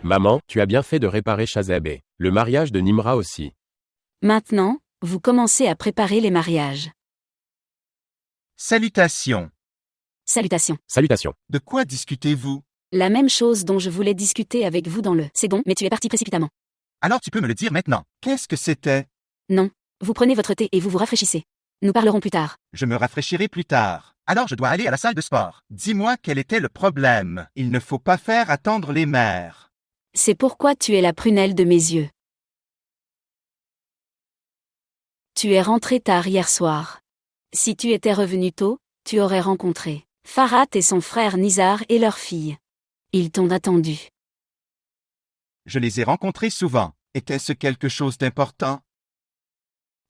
Maman, tu as bien fait de réparer Shazabeh. Le mariage de Nimra aussi. Maintenant, vous commencez à préparer les mariages. Salutations. Salutations. Salutations. De quoi discutez-vous? La même chose dont je voulais discuter avec vous dans le « c'est bon, mais tu es parti précipitamment ». Alors tu peux me le dire maintenant. Qu'est-ce que c'était? Non. Vous prenez votre thé et vous vous rafraîchissez. Nous parlerons plus tard. Je me rafraîchirai plus tard. Alors je dois aller à la salle de sport. Dis-moi quel était le problème. Il ne faut pas faire attendre les mères. C'est pourquoi tu es la prunelle de mes yeux. Tu es rentré tard hier soir. Si tu étais revenu tôt, tu aurais rencontré Farhat et son frère Nizar et leur fille. Ils t'ont attendu. Je les ai rencontrés souvent. Était-ce quelque chose d'important?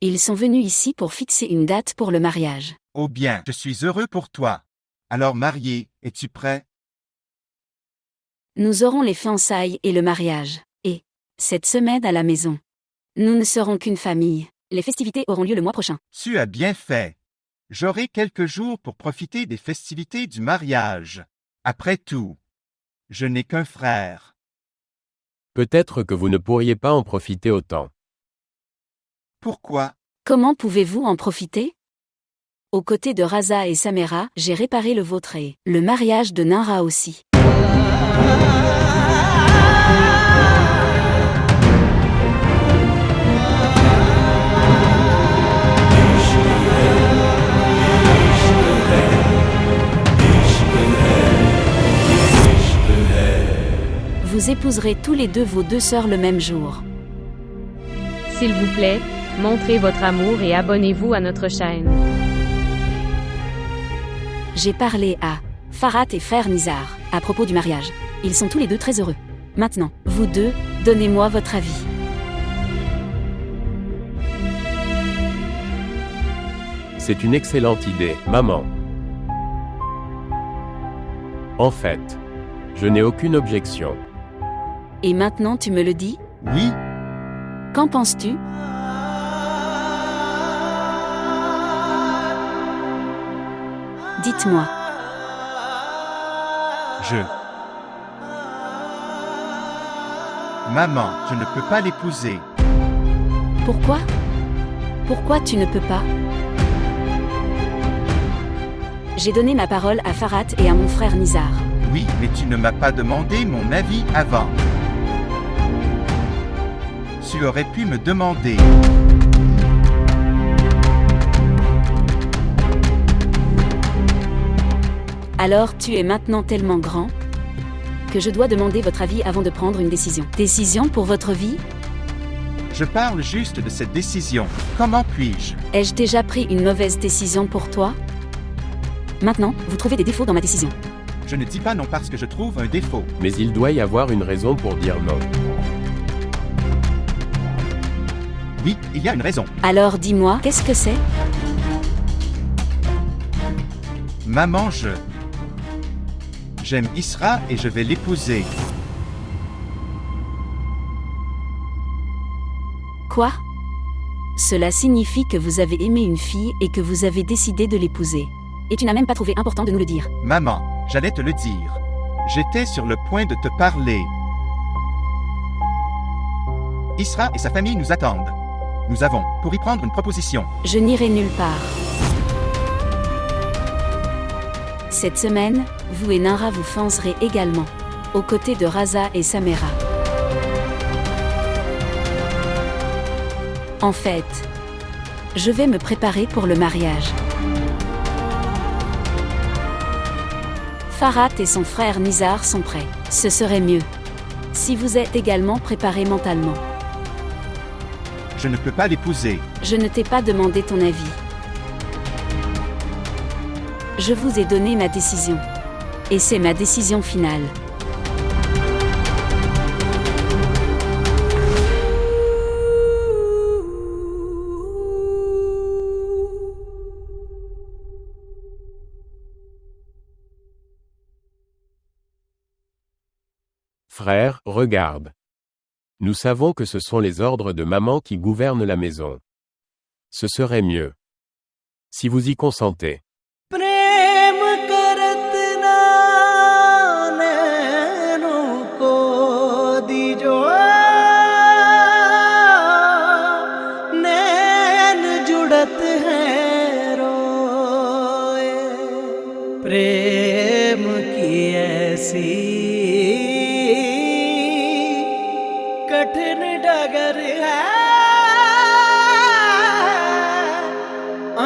Ils sont venus ici pour fixer une date pour le mariage. Oh bien, je suis heureux pour toi. Alors marié, es-tu prêt? Nous aurons les fiançailles et le mariage. Et, cette semaine à la maison. Nous ne serons qu'une famille. Les festivités auront lieu le mois prochain. Tu as bien fait. J'aurai quelques jours pour profiter des festivités du mariage. Après tout, je n'ai qu'un frère. Peut-être que vous ne pourriez pas en profiter autant. Pourquoi? Comment pouvez-vous en profiter? Aux côtés de Raza et Samera, j'ai réparé le vôtre et le mariage de Nara aussi. Vous épouserez tous les deux vos deux sœurs le même jour. S'il vous plaît, montrez votre amour et abonnez-vous à notre chaîne. J'ai parlé à Farhat et frère Nizar à propos du mariage. Ils sont tous les deux très heureux. Maintenant, vous deux, donnez-moi votre avis. C'est une excellente idée, maman. En fait, je n'ai aucune objection. Et maintenant tu me le dis? Oui, Qu'en penses-tu? Dites-moi. Maman, je ne peux pas l'épouser. Pourquoi? Pourquoi tu ne peux pas? J'ai donné ma parole à Farhat et à mon frère Nizar. Oui, mais tu ne m'as pas demandé mon avis avant. Tu aurais pu me demander. Alors tu es maintenant tellement grand que je dois demander votre avis avant de prendre une décision. Décision pour votre vie? Je parle juste de cette décision. Comment puis-je? Ai-je déjà pris une mauvaise décision pour toi? Maintenant, vous trouvez des défauts dans ma décision. Je ne dis pas non parce que je trouve un défaut. Mais il doit y avoir une raison pour dire non. Oui, il y a une raison. Alors dis-moi, qu'est-ce que c'est? Maman, j'aime Isra et je vais l'épouser. Quoi? Cela signifie que vous avez aimé une fille et que vous avez décidé de l'épouser. Et tu n'as même pas trouvé important de nous le dire. Maman, j'allais te le dire. J'étais sur le point de te parler. Isra et sa famille nous attendent. Nous avons, pour y prendre une proposition. Je n'irai nulle part. Cette semaine, vous et Nara vous fiancerez également, aux côtés de Raza et Samera. En fait, je vais me préparer pour le mariage. Farhat et son frère Nizar sont prêts. Ce serait mieux si vous êtes également préparés mentalement. Je ne peux pas l'épouser. Je ne t'ai pas demandé ton avis. Je vous ai donné ma décision. Et c'est ma décision finale. Frère, regarde. Nous savons que ce sont les ordres de maman qui gouvernent la maison. Ce serait mieux si vous y consentez. प्रेम करत ना नैनों को ऐसी कठिन डगर है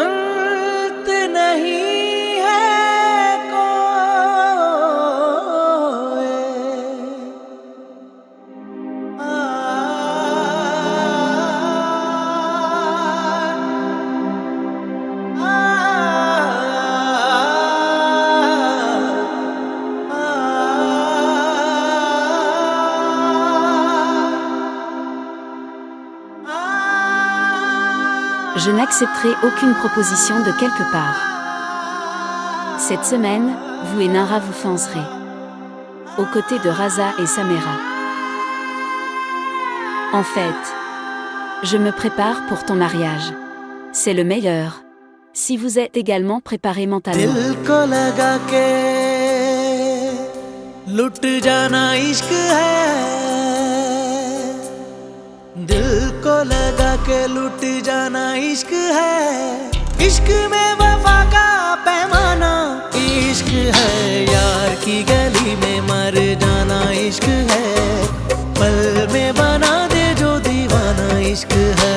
अंत नहीं है कोई Je n'accepterai aucune proposition de quelque part. Cette semaine, vous et Nara vous fiancerez. Aux côtés de Raza et Samira. En fait, je me prépare pour ton mariage. C'est le meilleur. Si vous êtes également préparé mentalement. दिल को लगा के लुट जाना इश्क है दिल को लगा के लुट जाना इश्क है इश्क में वफा का पैमाना इश्क है यार की गली में मर जाना इश्क है पल में बना दे जो दीवाना इश्क है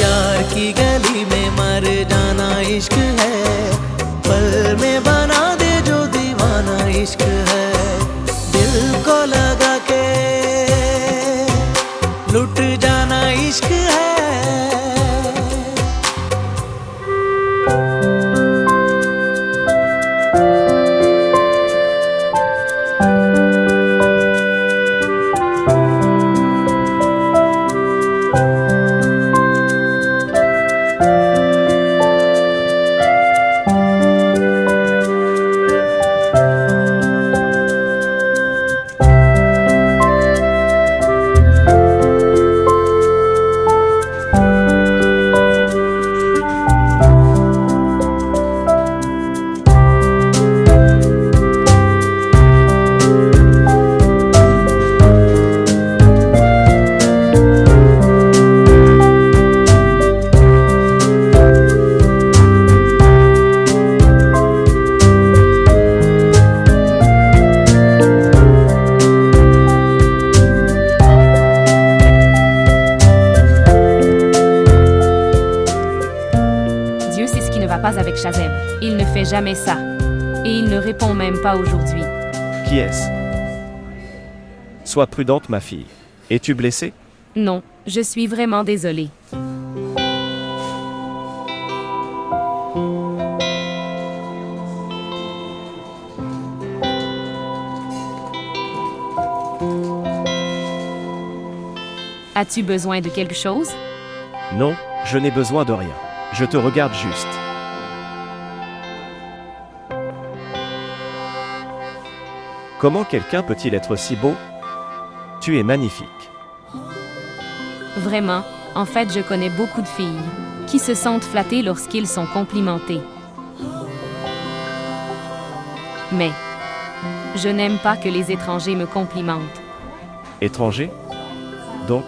यार की गली में मर जाना इश्क है पल में बना दे जो दीवाना इश्क है दिल को लगा के लुट जाना इश्क है Pas avec Shazeb. Il ne fait jamais ça. Et il ne répond même pas aujourd'hui. Qui est-ce? Sois prudente, ma fille. Es-tu blessée? Non, je suis vraiment désolée. As-tu besoin de quelque chose? Non, je n'ai besoin de rien. Je te regarde juste. Comment quelqu'un peut-il être si beau? Tu es magnifique. Vraiment, en fait, je connais beaucoup de filles qui se sentent flattées lorsqu'ils sont complimentés. Mais je n'aime pas que les étrangers me complimentent. Étranger? Donc,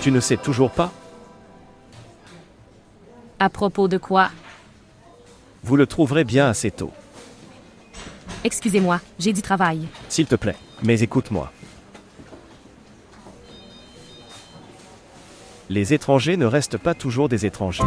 tu ne sais toujours pas? À propos de quoi? Vous le trouverez bien assez tôt. Excusez-moi, j'ai du travail. S'il te plaît, mais écoute-moi. Les étrangers ne restent pas toujours des étrangers.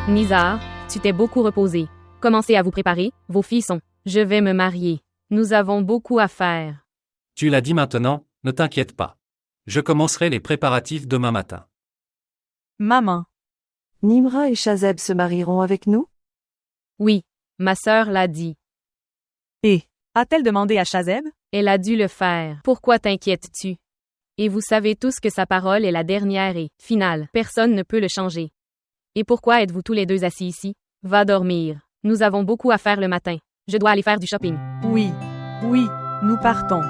Nizar, tu t'es beaucoup reposé. Commencez à vous préparer, vos filles sont. Je vais me marier. Nous avons beaucoup à faire. Tu l'as dit maintenant, ne t'inquiète pas. Je commencerai les préparatifs demain matin. Maman. Nimra et Shazeb se marieront avec nous? Oui, ma sœur l'a dit. Et, a-t-elle demandé à Shazeb? Elle a dû le faire. Pourquoi t'inquiètes-tu? Et vous savez tous que sa parole est la dernière et finale. Personne ne peut le changer. Et pourquoi êtes-vous tous les deux assis ici? Va dormir. Nous avons beaucoup à faire le matin. Je dois aller faire du shopping. Oui, nous partons.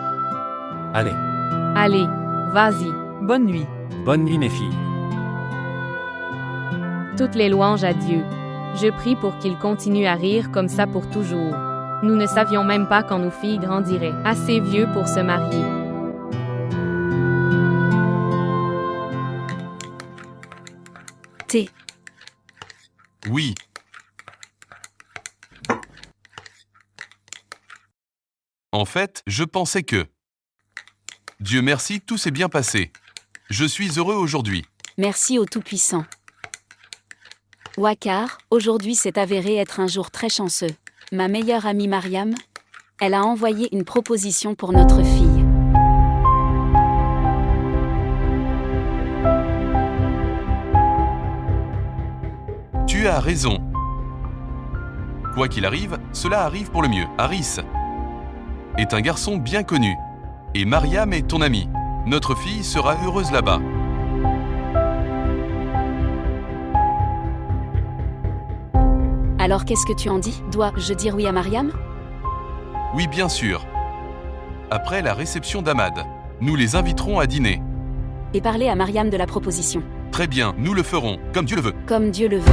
Allez, Allez, vas-y. Bonne nuit. bonne nuit mes filles. Toutes les louanges à Dieu. Je prie pour qu'il continue à rire comme ça pour toujours. Nous ne savions même pas quand nos filles grandiraient, assez vieux pour se marier. T. Oui. En fait, je pensais que... Dieu merci, tout s'est bien passé. Je suis heureux aujourd'hui. Merci au Tout-Puissant. Wakar, aujourd'hui s'est avéré être un jour très chanceux. Ma meilleure amie Mariam, elle a envoyé une proposition pour notre fille. Tu as raison. Quoi qu'il arrive, cela arrive pour le mieux. Harris est un garçon bien connu. Et Mariam est ton amie. Notre fille sera heureuse là-bas. Alors qu'est-ce que tu en dis? Dois-je dire oui à Mariam? Oui, bien sûr. Après la réception d'Ahmad, nous les inviterons à dîner. Et parler à Mariam de la proposition. Très bien, nous le ferons, comme Dieu le veut. Comme Dieu le veut.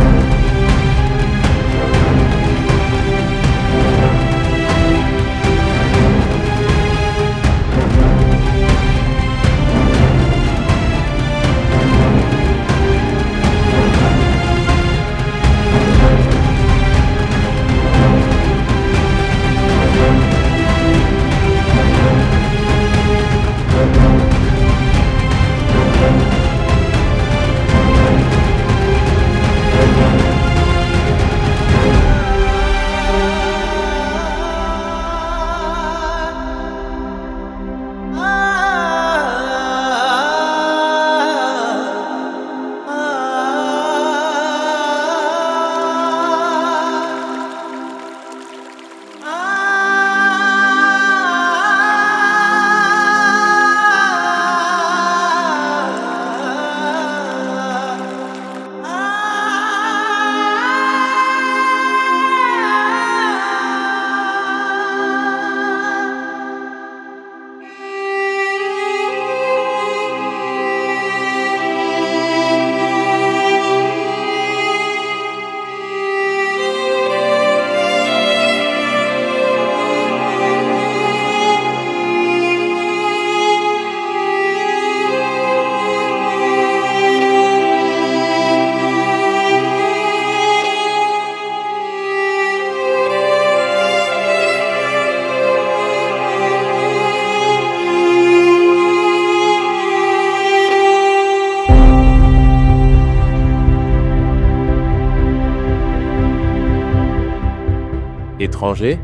Étranger?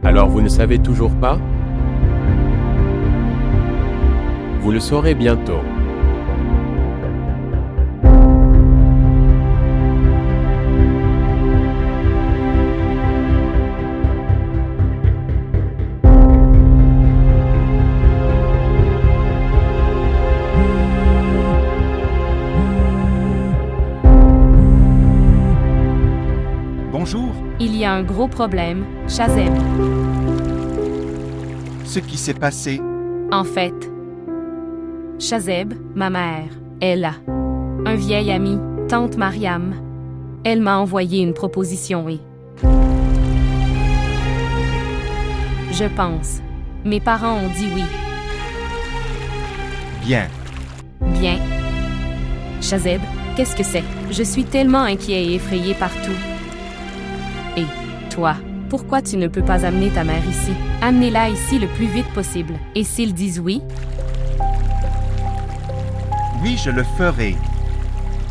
Alors vous ne savez toujours pas? Vous le saurez bientôt. Bonjour. Il y a un gros problème, Shazeb. Ce qui s'est passé, En fait, Shazeb, ma mère, elle a un vieil ami, tante Mariam. Elle m'a envoyé une proposition et... Je pense. Mes parents ont dit oui. bien. Bien. Shazeb, qu'est-ce que c'est? Je suis tellement inquiet et effrayé partout. Et toi, pourquoi tu ne peux pas amener ta mère ici? Amenez-la ici le plus vite possible. Et s'ils disent oui? Oui, je le ferai.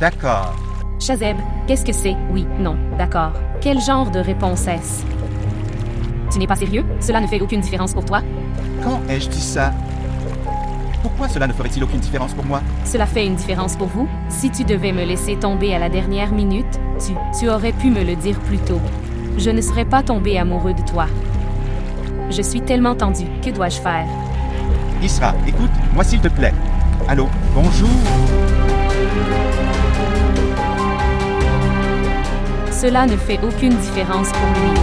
D'accord. Shazeb, qu'est-ce que c'est? Oui, non, d'accord. Quel genre de réponse est-ce? Tu n'es pas sérieux? Cela ne fait aucune différence pour toi? Quand ai-je dit ça? Pourquoi cela ne ferait-il aucune différence pour moi? Cela fait une différence pour vous? Si tu devais me laisser tomber à la dernière minute, tu aurais pu me le dire plus tôt. Je ne serais pas tombé amoureux de toi. Je suis tellement tendue. Que dois-je faire? Isra, écoute, moi s'il te plaît. Allô, bonjour. Cela ne fait aucune différence pour lui.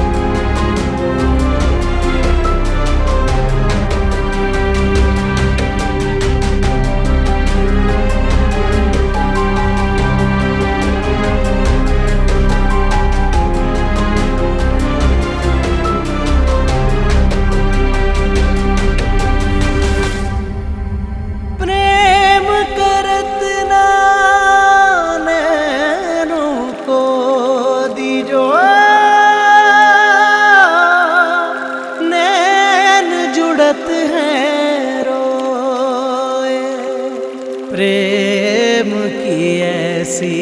ऐसी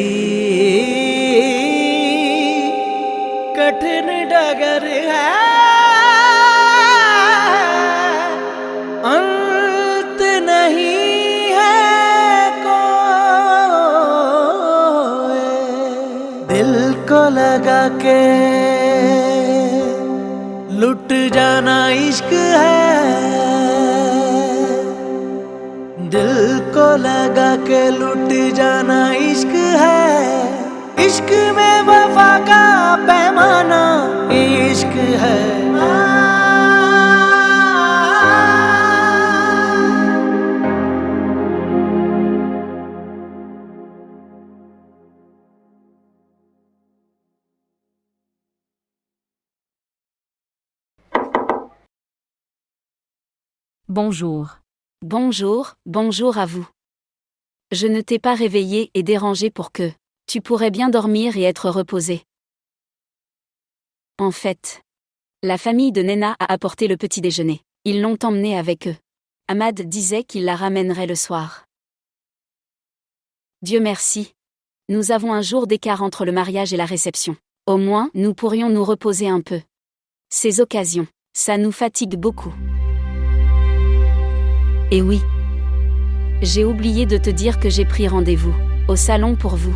कठिन डगर है, अंत नहीं है कोई। दिल को लगा के लुट जाना इश्क है, दिल को लगा के लुट जाना इश्क है। इश्क में वफा का पैमाना इश्क है। Bonjour. Bonjour, bonjour à vous. Je ne t'ai pas réveillé et dérangé pour que tu pourrais bien dormir et être reposé. En fait, la famille de Nena a apporté le petit déjeuner. Ils l'ont emmené avec eux. Ahmad disait qu'il la ramènerait le soir. Dieu merci. Nous avons un jour d'écart entre le mariage et la réception. Au moins, nous pourrions nous reposer un peu. Ces occasions, ça nous fatigue beaucoup. Et oui. J'ai oublié de te dire que j'ai pris rendez-vous au salon pour vous.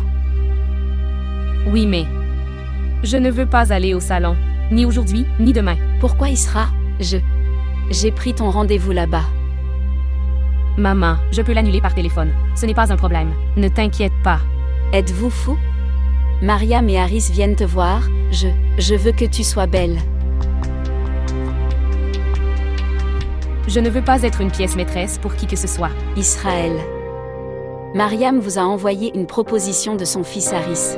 Oui, mais je ne veux pas aller au salon, ni aujourd'hui, ni demain. Pourquoi Isra? J'ai pris ton rendez-vous là-bas. Maman, je peux l'annuler par téléphone. Ce n'est pas un problème. Ne t'inquiète pas. Êtes-vous fou? Mariam et Haris viennent te voir. Je veux que tu sois belle. Je ne veux pas être une pièce maîtresse pour qui que ce soit. Israël. Mariam vous a envoyé une proposition de son fils Haris.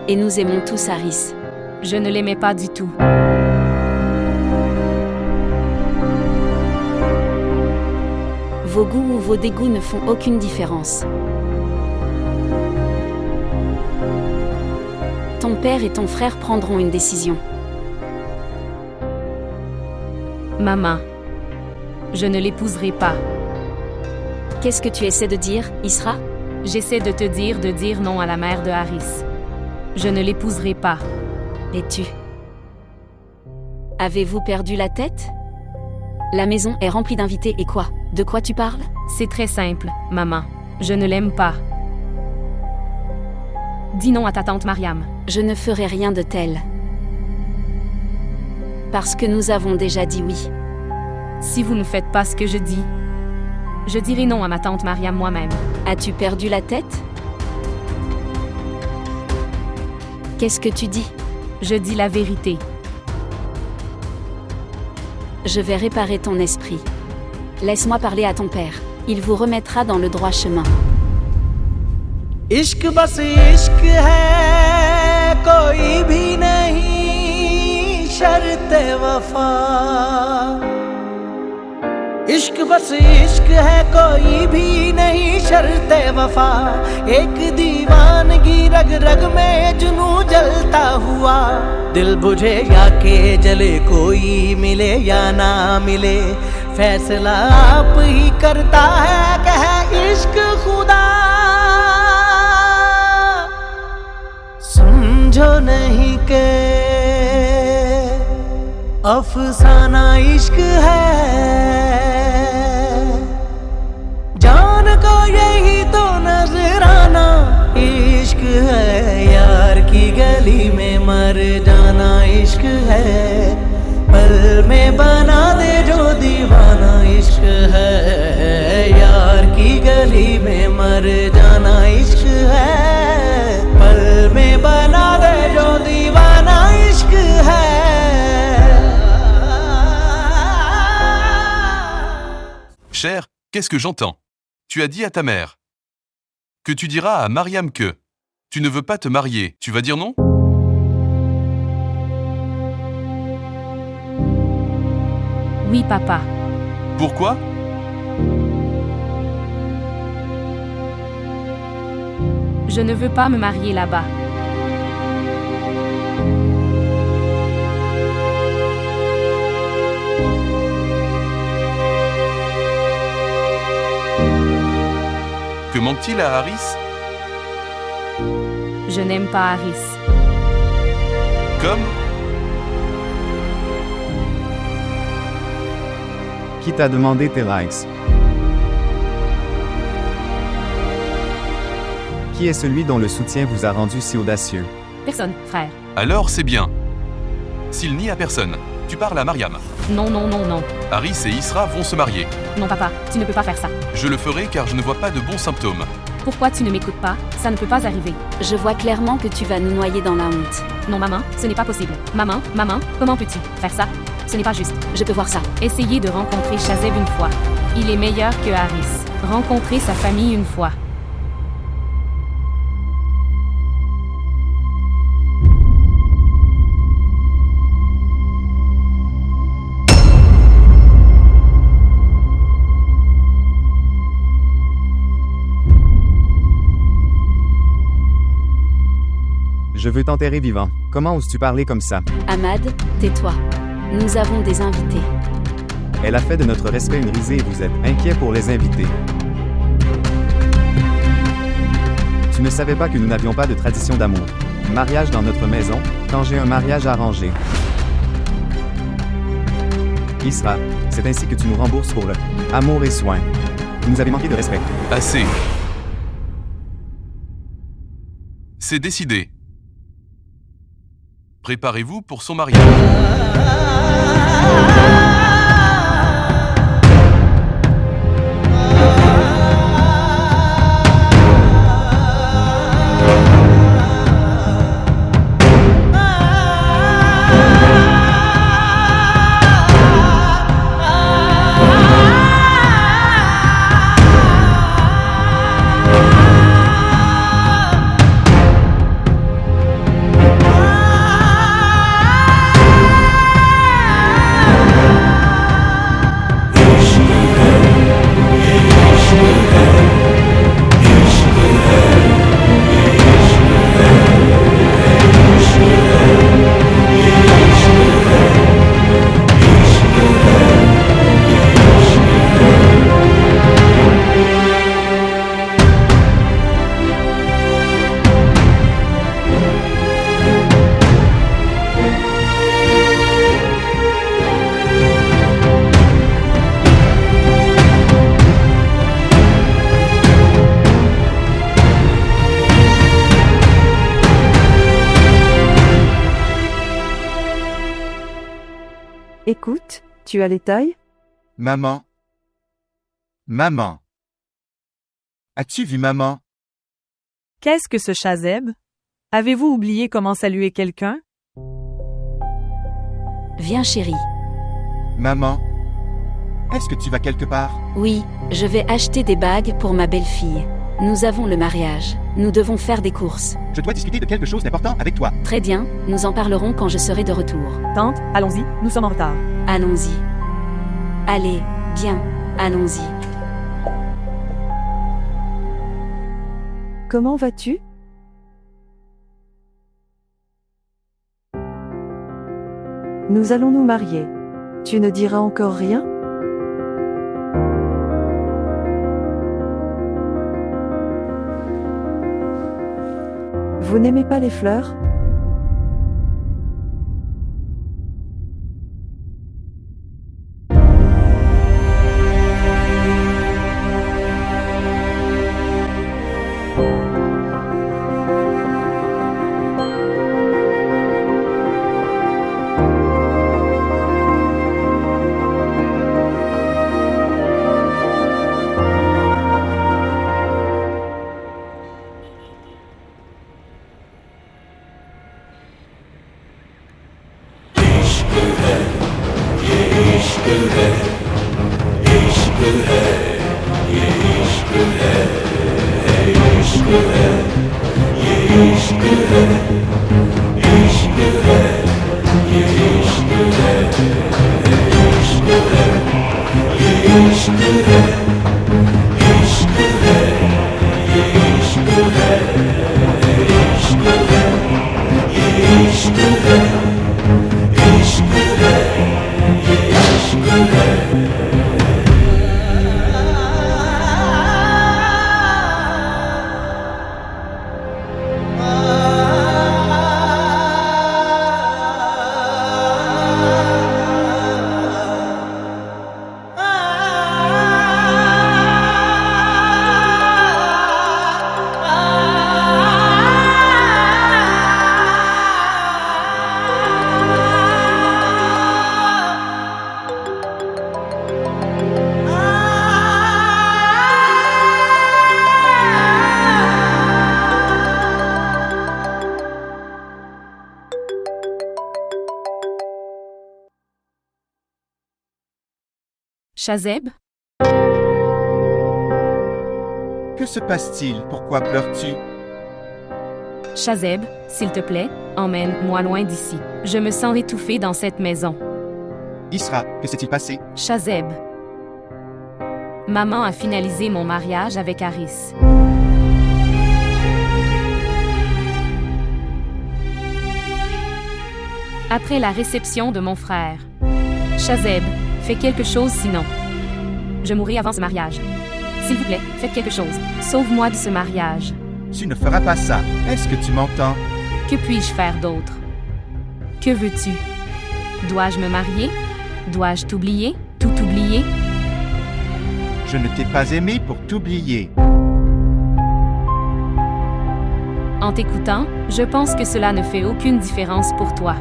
Et nous aimons tous Haris. Je ne l'aimais pas du tout. Vos goûts ou vos dégoûts ne font aucune différence. Ton père et ton frère prendront une décision. Maman, je ne l'épouserai pas. Qu'est-ce que tu essaies de dire, Isra? J'essaie de te dire non à la mère de Haris. Je ne l'épouserai pas. Et tu? Avez-vous perdu la tête? La maison est remplie d'invités et quoi? De quoi tu parles? C'est très simple, maman. Je ne l'aime pas. Dis non à ta tante Mariam. Je ne ferai rien de tel. Parce que nous avons déjà dit oui. Si vous ne faites pas ce que je dis, je dirai non à ma tante Mariam moi-même. As-tu perdu la tête? Qu'est-ce que tu dis? Je dis la vérité. Je vais réparer ton esprit. Laisse-moi parler à ton père. Il vous remettra dans le droit chemin. इश्क बस इश्क है कोई भी नहीं शर्त वफा। इश्क बस इश्क है कोई भी नहीं शर्त वफा। एक दीवानगी रग रग में जुनू जलता हुआ। दिल बुझे या के जले कोई मिले या ना मिले फैसला आप ही करता है कह इश्क खुदा। समझो नहीं के अफसाना इश्क है। जान को यही तो नजराना इश्क है। यार की गली में मर जाना इश्क है। पल में बना दे जो दीवाना इश्क है। यार की गली में मर जाना इश्क है। पल में बना दे जो दीवाना इश्क है। Cher, qu'est-ce que j'entends? Tu as dit à ta mère que tu diras à Mariam que tu ne veux pas te marier. Tu vas dire non? Oui, papa. Pourquoi? Je ne veux pas me marier là-bas. Que Que manque-t-il à Harris? Je n'aime pas Harris. Comme? Qui t'a demandé tes likes? Qui est celui dont le soutien vous a rendu si audacieux? Personne, frère. Alors c'est bien. S'il nie à personne, tu parles à Mariam. Non, non, non, non. Harris et Isra vont se marier. Non, papa, tu ne peux pas faire ça. Je le ferai car je ne vois pas de bons symptômes. Pourquoi tu ne m'écoutes pas? Ça ne peut pas arriver. Je vois clairement que tu vas nous noyer dans la honte. Non, maman, ce n'est pas possible. Maman, comment peux-tu faire ça? Ce n'est pas juste. Je peux voir ça. Essayez de rencontrer Shazeb une fois. Il est meilleur que Harris. Rencontrez sa famille une fois. Je veux t'enterrer vivant. Comment oses-tu parler comme ça? Ahmad, tais-toi. Nous avons des invités. Elle a fait de notre respect une risée et vous êtes inquiet pour les invités. Tu ne savais pas que nous n'avions pas de tradition d'amour. Mariage dans notre maison, quand j'ai un mariage arrangé. Isra, c'est ainsi que tu nous rembourses pour le amour et soin. Vous nous avez manqué de respect. Assez. C'est décidé. Préparez-vous pour son mariage. Écoute, tu as les tailles? Maman. Maman. As-tu vu maman? Qu'est-ce que ce Shazeb? Avez-vous oublié comment saluer quelqu'un? Viens, chérie. Maman. Est-ce que tu vas quelque part? Oui, je vais acheter des bagues pour ma belle-fille. Nous avons le mariage. Nous devons faire des courses. Je dois discuter de quelque chose d'important avec toi. Très bien, nous en parlerons quand je serai de retour. Tante, allons-y, nous sommes en retard. Allons-y. Allez, bien, allons-y. Comment vas-tu? Nous allons nous marier. Tu ne diras encore rien? Vous n'aimez pas les fleurs? Shazeb? Que se passe-t-il? Pourquoi pleures-tu? Shazeb, s'il te plaît, emmène-moi loin d'ici. Je me sens étouffée dans cette maison. Isra, que s'est-il passé? Shazeb. Maman a finalisé mon mariage avec Haris. Après la réception de mon frère. Shazeb, fais quelque chose sinon. Je mourrai avant ce mariage. S'il vous plaît, faites quelque chose. Sauve-moi de ce mariage. Tu ne feras pas ça. Est-ce que tu m'entends? Que puis-je faire d'autre? Que veux-tu? Dois-je me marier? Dois-je t'oublier? Tout oublier? Je ne t'ai pas aimé pour t'oublier. En t'écoutant, je pense que cela ne fait aucune différence pour toi.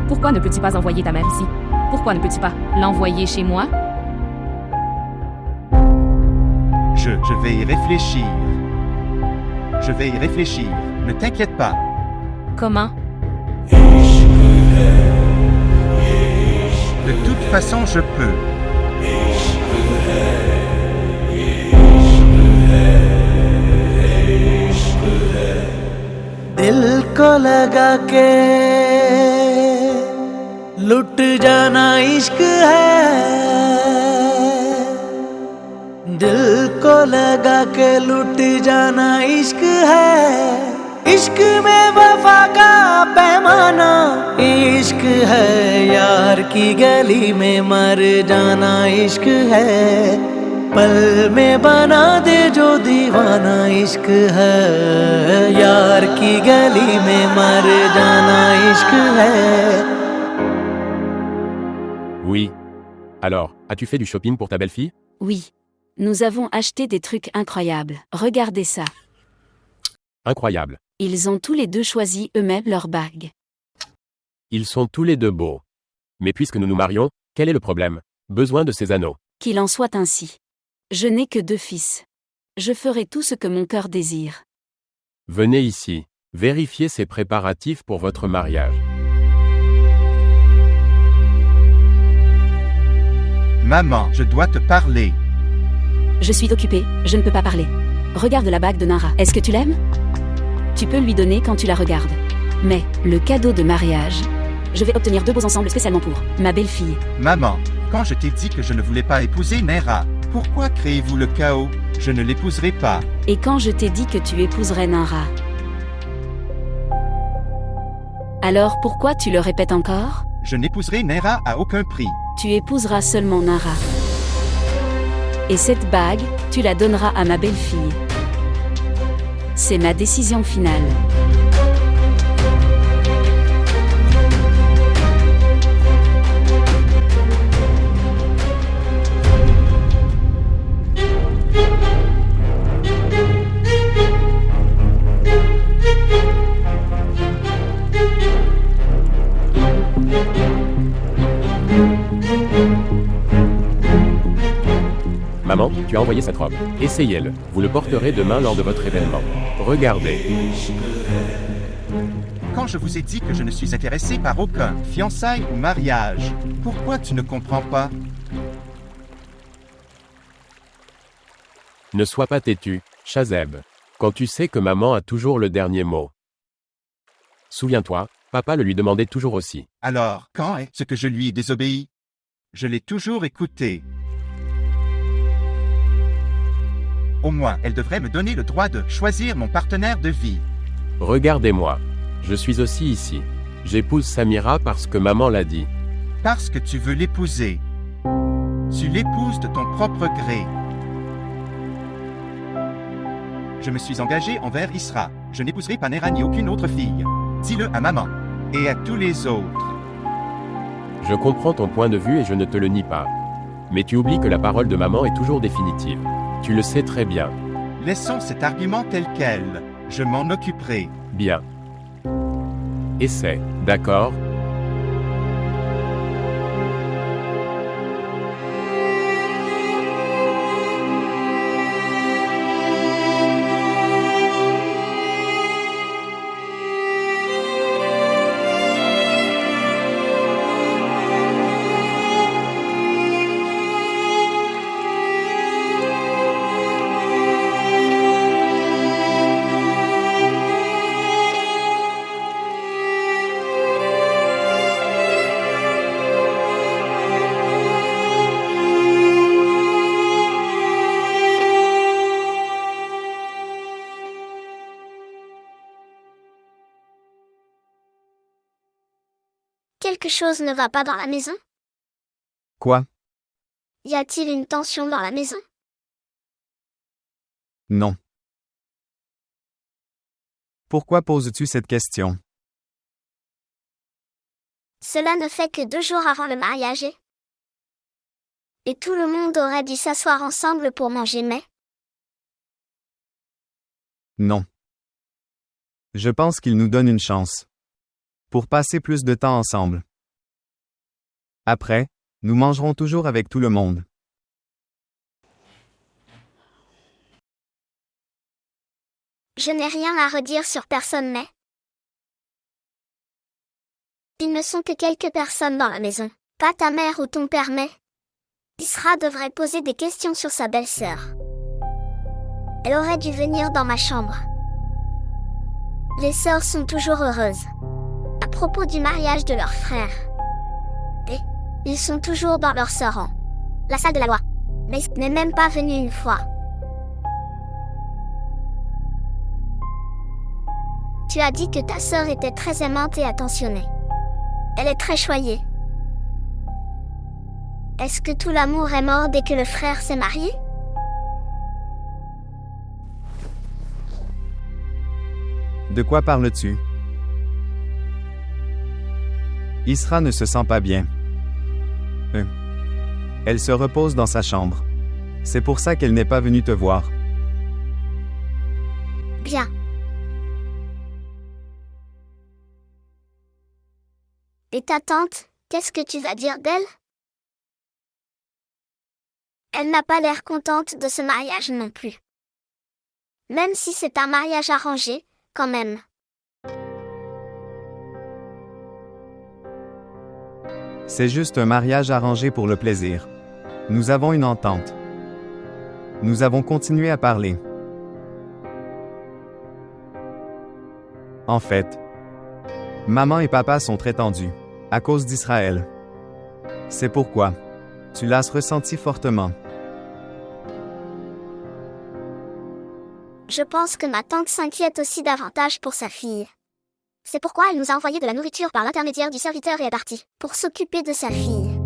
Pourquoi ne peux-tu pas envoyer ta mère ici? Pourquoi ne peux-tu pas l'envoyer chez moi? Je vais y réfléchir. Je vais y réfléchir. Ne t'inquiète pas. Comment? De toute façon, je peux. दिल को लगा के लुट जाना इश्क है दिल को लगा के लुट जाना इश्क है इश्क में वफा का पैमाना इश्क है यार की गली में मर जाना इश्क है पल में बना दे जो दीवाना इश्क है यार की गली में मर जाना इश्क है. Oui. Alors, as-tu fait du shopping pour ta belle-fille? Oui. Nous avons acheté des trucs incroyables. Regardez ça. Incroyable. Ils ont tous les deux choisi eux-mêmes leur bague. Ils sont tous les deux beaux. Mais puisque nous nous marions, quel est le problème? Besoin de ces anneaux. Qu'il en soit ainsi. Je n'ai que 2 fils. Je ferai tout ce que mon cœur désire. Venez ici. Vérifiez ces préparatifs pour votre mariage. Maman, je dois te parler. Je suis occupée, je ne peux pas parler. Regarde la bague de Nara. Est-ce que tu l'aimes? Tu peux lui donner quand tu la regardes. Mais, le cadeau de mariage... Je vais obtenir 2 beaux ensembles spécialement pour ma belle-fille. Maman, quand je t'ai dit que je ne voulais pas épouser Nera, pourquoi créez-vous le chaos? Je ne l'épouserai pas. Et quand je t'ai dit que tu épouserais Nara? Alors pourquoi tu le répètes encore? Je n'épouserai Nera à aucun prix. Tu épouseras seulement Nara. Et cette bague, tu la donneras à ma belle-fille. C'est ma décision finale. Maman, tu as envoyé cette robe. Essayez-le. Vous le porterez demain lors de votre événement. Regardez. Quand je vous ai dit que je ne suis intéressé par aucun fiançailles ou mariage, pourquoi tu ne comprends pas? Ne sois pas têtu, Shazeb. Quand tu sais que maman a toujours le dernier mot. Souviens-toi, papa le lui demandait toujours aussi. Alors, quand est-ce que je lui ai désobéi? Je l'ai toujours écouté. Au moins, elle devrait me donner le droit de choisir mon partenaire de vie. Regardez-moi. Je suis aussi ici. J'épouse Samira parce que maman l'a dit. Parce que tu veux l'épouser. Tu l'épouses de ton propre gré. Je me suis engagé envers Isra. Je n'épouserai pas Nera ni aucune autre fille. Dis-le à maman. Et à tous les autres. Je comprends ton point de vue et je ne te le nie pas. Mais tu oublies que la parole de maman est toujours définitive. Tu le sais très bien. Laissons cet argument tel quel. Je m'en occuperai. Bien. Essaie, d'accord? Quelque chose ne va pas dans la maison? Quoi? Y a-t-il une tension dans la maison? Non. Pourquoi poses-tu cette question? Cela ne fait que 2 jours avant le mariage et tout le monde aurait dû s'asseoir ensemble pour manger, mais... Non. Je pense qu'il nous donne une chance. Pour passer plus de temps ensemble. Après, nous mangerons toujours avec tout le monde. Je n'ai rien à redire sur personne, mais... Ils ne sont que quelques personnes dans la maison. Pas ta mère ou ton père, mais... Isra devrait poser des questions sur sa belle-sœur. Elle aurait dû venir dans ma chambre. Les sœurs sont toujours heureuses. À propos du mariage de leur frère. Et ils sont toujours dans leur sœur en la salle de la loi. Mais il n'est même pas venu une fois. Tu as dit que ta sœur était très aimante et attentionnée. Elle est très choyée. Est-ce que tout l'amour est mort dès que le frère s'est marié? De quoi parles-tu? Isra ne se sent pas bien. Elle se repose dans sa chambre. C'est pour ça qu'elle n'est pas venue te voir. Bien. Et ta tante, qu'est-ce que tu vas dire d'elle? Elle n'a pas l'air contente de ce mariage non plus. Même si c'est un mariage arrangé, quand même. C'est juste un mariage arrangé pour le plaisir. Nous avons une entente. Nous avons continué à parler. En fait, maman et papa sont très tendus, à cause d'Israël. C'est pourquoi tu l'as ressenti fortement. Je pense que ma tante s'inquiète aussi davantage pour sa fille. C'est pourquoi elle nous a envoyé de la nourriture par l'intermédiaire du serviteur et est partie, pour s'occuper de sa fille.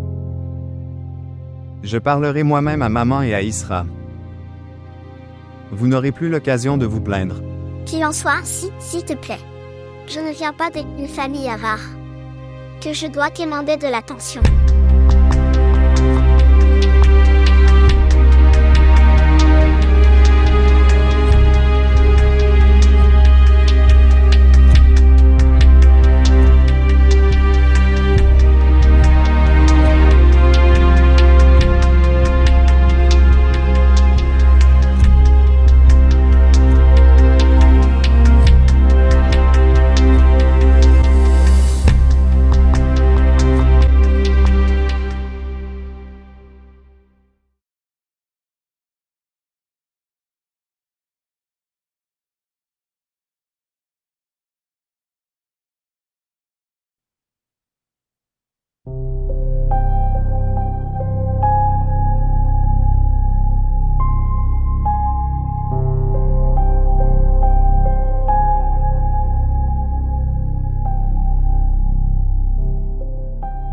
Je parlerai moi-même à maman et à Isra. Vous n'aurez plus l'occasion de vous plaindre. Qu'il en soit ainsi, s'il te plaît. Je ne viens pas d'une famille avare. Que je dois quémander de l'attention.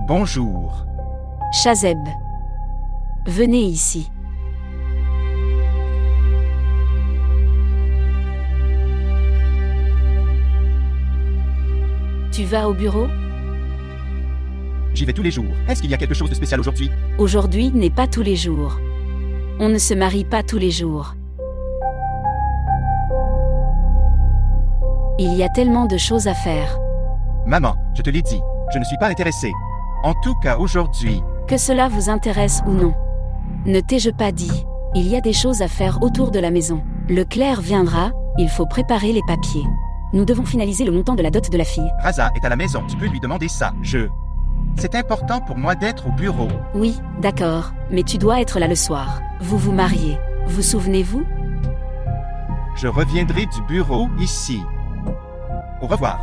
Bonjour. Chazeb. Venez ici. Tu vas au bureau? J'y vais tous les jours. Est-ce qu'il y a quelque chose de spécial aujourd'hui? Aujourd'hui n'est pas tous les jours. On ne se marie pas tous les jours. Il y a tellement de choses à faire. Maman, je te l'ai dit, je ne suis pas intéressé. En tout cas aujourd'hui. Que cela vous intéresse ou non. Ne t'ai-je pas dit, il y a des choses à faire autour de la maison. Le clerc viendra, il faut préparer les papiers. Nous devons finaliser le montant de la dot de la fille. Raza est à la maison, tu peux lui demander ça. C'est important pour moi d'être au bureau. Oui, d'accord, mais tu dois être là le soir. Vous vous mariez. Vous souvenez-vous? Je reviendrai du bureau ici. Au revoir.